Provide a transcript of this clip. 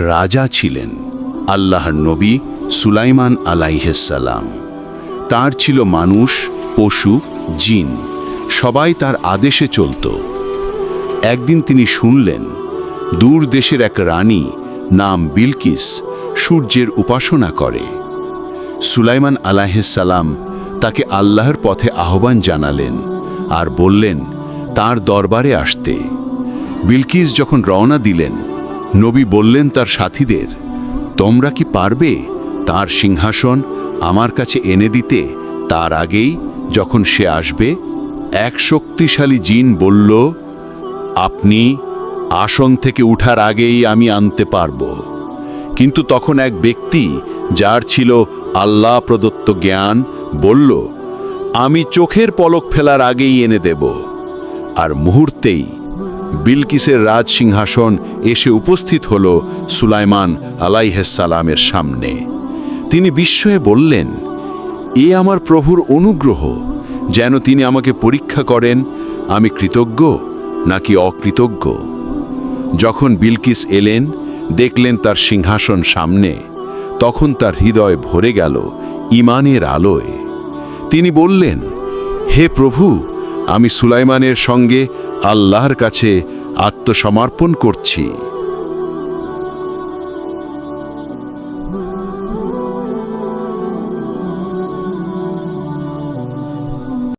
রাজা ছিলেন, আল্লাহর নবী সুলাইমান আলাইহিসসালাম। তার ছিল মানুষ, পশু, জিন, সবাই তার আদেশে চলত। একদিন তিনি শুনলেন দূর দেশের এক রানী নাম বিলকিস সূর্যের উপাসনা করে। সুলাইমান আলাইহিসসালাম তাকে আল্লাহর পথে আহ্বান জানালেন আর বললেন তার দরবারে আসতে। বিলকিস যখন রওনা দিলেন, নবী বললেন তার সাথীদের, তোমরা কি পারবে তার সিংহাসন আমার কাছে এনে দিতে তার আগেই যখন সে আসবে? এক শক্তিশালী জিন বলল, আপনি আসন থেকে উঠার আগেই আমি আনতে পারব। কিন্তু তখন এক ব্যক্তি যার ছিল আল্লাহ প্রদত্ত জ্ঞান বলল, আমি চোখের পলক ফেলার আগেই এনে দেব। আর মুহূর্তেই বিলকিসের রাজ সিংহাসন এসে উপস্থিত হল সুলাইমান আলাইহিসসালামের সামনে। তিনি বিস্ময়ে বললেন, এ আমার প্রভুর অনুগ্রহ, যেন তিনি আমাকে পরীক্ষা করেন আমি কৃতজ্ঞ নাকি অকৃতজ্ঞ। যখন বিলকিস এলেন, দেখলেন তার সিংহাসন সামনে, তখন তার হৃদয় ভরে গেল ঈমানের আলোয়। তিনি বললেন, হে প্রভু, আমি সুলাইমানের সঙ্গে আল্লাহর কাছে আত্মসমর্পণ করছি।